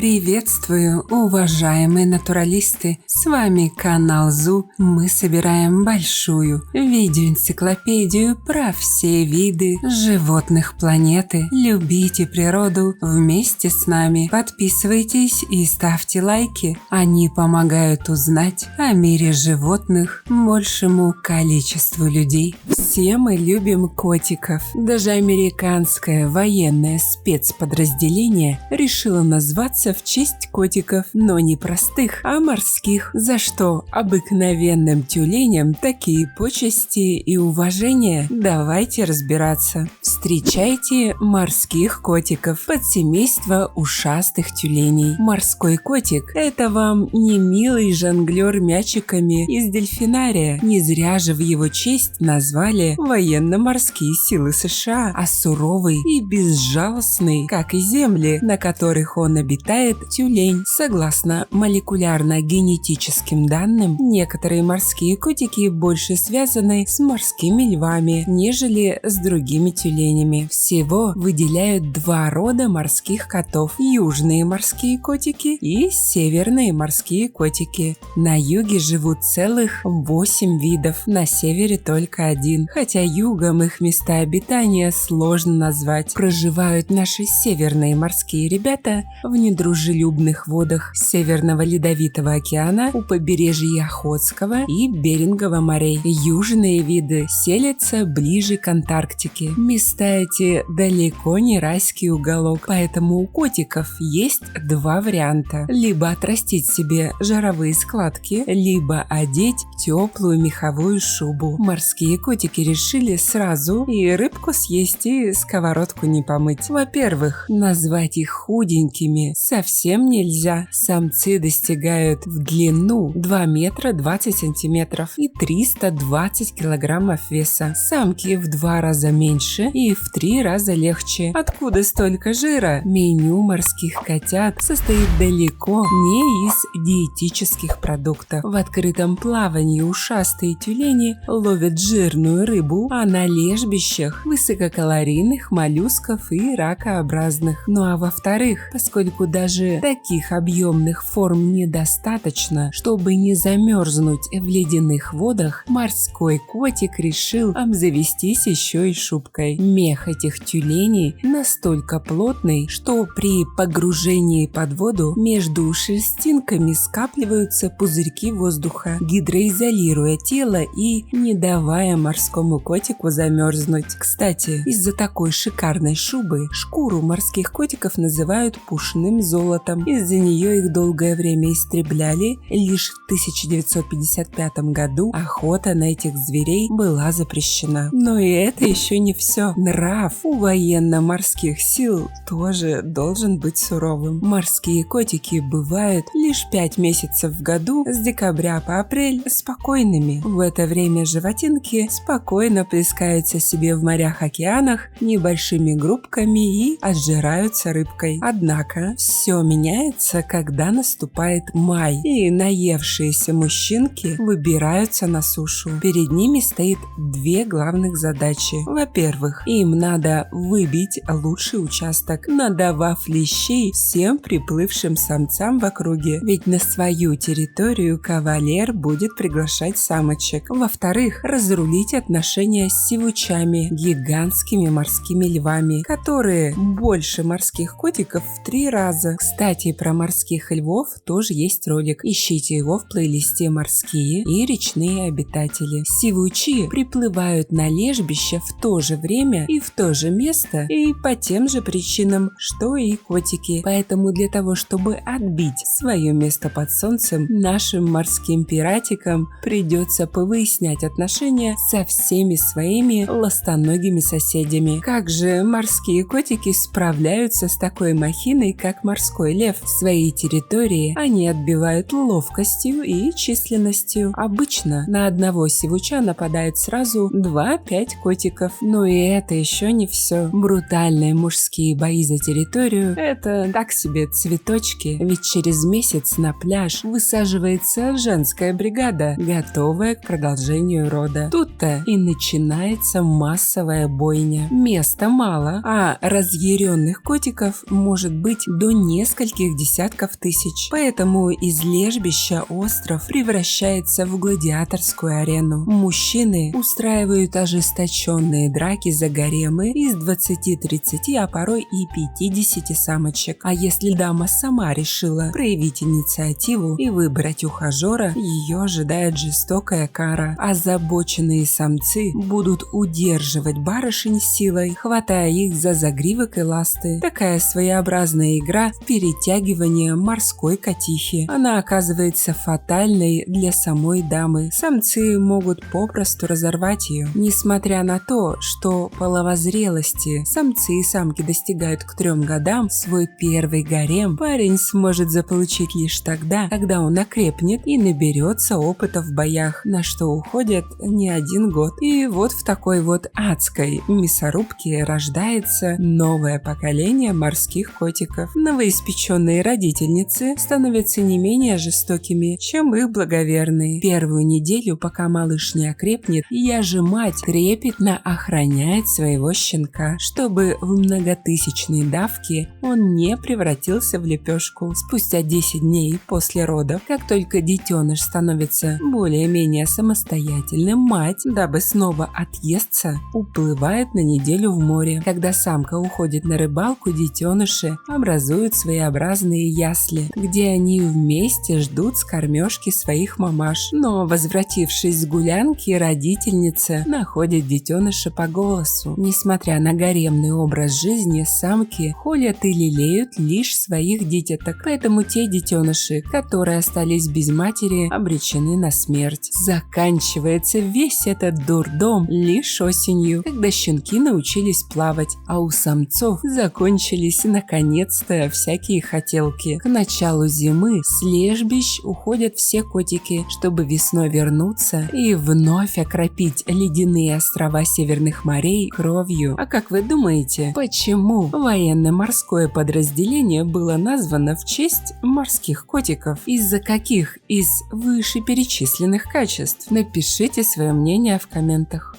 Приветствую, уважаемые натуралисты! С вами канал ЗУ. Мы собираем большую видеоэнциклопедию про все виды животных планеты. Любите природу вместе с нами. Подписывайтесь и ставьте лайки. Они помогают узнать о мире животных большему количеству людей. Все мы любим котиков. Даже американское военное спецподразделение решило назваться в честь котиков, но не простых, а морских, за что обыкновенным тюленям такие почести и уважения. Давайте разбираться. Встречайте морских котиков, подсемейство ушастых тюленей. Морской котик – это вам не милый жонглер мячиками из дельфинария. Не зря же в его честь назвали военно-морские силы США, а суровый и безжалостный, как и земли, на которых он обитает, тюлень. Согласно молекулярно-генетическим данным, некоторые морские котики больше связаны с морскими львами, нежели с другими тюленями. Всего выделяют два рода морских котов: южные морские котики и северные морские котики. На юге живут целых 8 видов, на севере только один, хотя югом их места обитания сложно назвать. Проживают наши северные морские ребята в недружелюбных водах Северного Ледовитого океана у побережья Охотского и Берингового морей. Южные виды селятся ближе к Антарктике. Места эти далеко не райский уголок, поэтому у котиков есть два варианта: либо отрастить себе жировые складки, либо одеть теплую меховую шубу. Морские котики решили сразу и рыбку съесть, и сковородку не помыть. Во-первых, назвать их худенькими совсем нельзя. Самцы достигают в длину 2 метра 20 сантиметров и 320 килограммов веса. Самки в 2 раза меньше и в 3 раза легче. Откуда столько жира? Меню морских котят состоит далеко не из диетических продуктов. В открытом плавании ушастые тюлени ловят жирную рыбу, а на лежбищах высококалорийных моллюсков и ракообразных. Ну а во-вторых, поскольку даже таких объемных форм недостаточно, чтобы не замерзнуть в ледяных водах, морской котик решил обзавестись еще и шубкой. Мех этих тюленей настолько плотный, что при погружении под воду между шерстинками скапливаются пузырьки воздуха, гидроизолируя тело и не давая морскому котику замерзнуть. Кстати, из-за такой шикарной шубы шкуру морских котиков называют пушным золотом. Из-за нее их долгое время истребляли. Лишь в 1955 году охота на этих зверей была запрещена. Но и это еще не все. Нрав у военно-морских сил тоже должен быть суровым. Морские котики бывают лишь 5 месяцев в году, с декабря по апрель, спокойными. В это время животинки спокойно плескаются себе в морях-океанах небольшими группками и отжираются рыбкой. Однако все меняется, когда наступает май, и наевшиеся мужчинки выбираются на сушу. Перед ними стоит 2 главных задачи. Во-первых, им надо выбить лучший участок, надавав лещей всем приплывшим самцам в округе, ведь на свою территорию кавалер будет приглашать самочек. Во-вторых, разрулить отношения с сивучами, гигантскими морскими львами, которые больше морских котиков в 3 раза. Кстати, про морских львов тоже есть ролик. Ищите его в плейлисте «Морские и речные обитатели». Сивучи приплывают на лежбище в то же время и в то же место, и по тем же причинам, что и котики. Поэтому для того, чтобы отбить свое место под солнцем, нашим морским пиратикам придется повыяснять отношения со всеми своими ластоногими соседями. Как же морские котики справляются с такой махиной, как морской лев? Свои территории они отбивают ловкостью и численностью. Обычно на одного сивуча нападает сразу 2-5 котиков. Но и это еще не все. Брутальные мужские бои за территорию – это так себе цветочки, ведь через месяц на пляж высаживается женская бригада, готовая к продолжению рода. Тут тут-то и начинается массовая бойня. Места мало, а разъяренных котиков может быть до нескольких десятков тысяч. Поэтому из лежбища остров превращается в гладиаторскую арену. Мужчины устраивают ожесточенные драки за гаремы из 20-30, а порой и 50 самочек. А если дама сама решила проявить инициативу и выбрать ухажера, ее ожидает жестокая кара. Озабоченные самцы будут удерживать барышень силой, хватая их за загривок и ласты. Такая своеобразная игра в перетягивание морской котихи. Она оказывается фатальной для самой дамы. Самцы могут попросту разорвать ее. Несмотря на то, что половозрелости самцы и самки достигают к 3 годам, свой первый гарем парень сможет заполучить лишь тогда, когда он окрепнет и наберется опыта в боях, на что уходит не 1 год. И вот в такой вот адской мясорубке рождается новое поколение морских котиков. Новоиспеченные родительницы становятся не менее жестокими, чем их благоверные. Первую неделю, пока малыш не окрепнет, я же мать трепетно охраняет своего щенка, чтобы в многотысячной давке он не превратился в лепешку. Спустя 10 дней после родов, как только детеныш становится более-менее самостоятельным, мать, дабы снова отъесться, уплывает на неделю в море. Когда самка уходит на рыбалку, детеныши образуют своеобразные ясли, где они вместе ждут с кормежки своих мамаш. Но, возвратившись с гулянки, родительница находит детеныша по голосу. Несмотря на гаремный образ жизни, самки холят и лелеют лишь своих детяток, поэтому те детеныши, которые остались без матери, обречены на смерть. Заканчивается весь этот дурдом лишь осенью, когда щенки научились плавать, а у самцов закончились наконец-то всякие хотелки. К началу зимы с лежбищ уходят все котики, чтобы весной вернуться и вновь окропить ледяные острова северных морей кровью. А как вы думаете, почему военно-морское подразделение было названо в честь морских котиков? Из-за каких из вышеперечисленных качеств? Напишите свое мнение в комментах.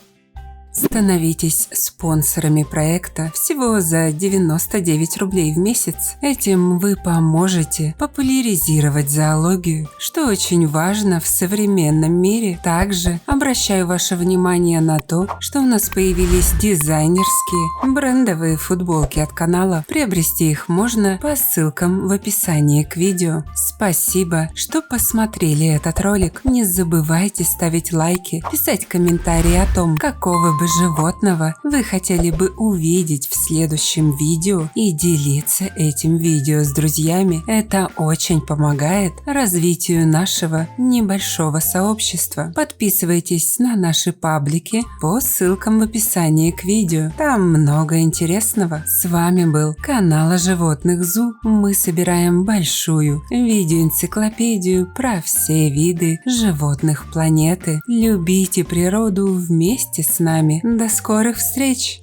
Становитесь спонсорами проекта всего за 99 рублей в месяц. Этим вы поможете популяризировать зоологию, что очень важно в современном мире. Также обращаю ваше внимание на то, что у нас появились дизайнерские брендовые футболки от канала. Приобрести их можно по ссылкам в описании к видео. Спасибо, что посмотрели этот ролик. Не забывайте ставить лайки, писать комментарии о том, какого бы животного вы хотели бы увидеть в следующем видео и делиться этим видео с друзьями. Это очень помогает развитию нашего небольшого сообщества. Подписывайтесь на наши паблики по ссылкам в описании к видео. Там много интересного. С вами был канал о животных ЗУ. Мы собираем большую видеоэнциклопедию про все виды животных планеты. Любите природу вместе с нами. До скорых встреч!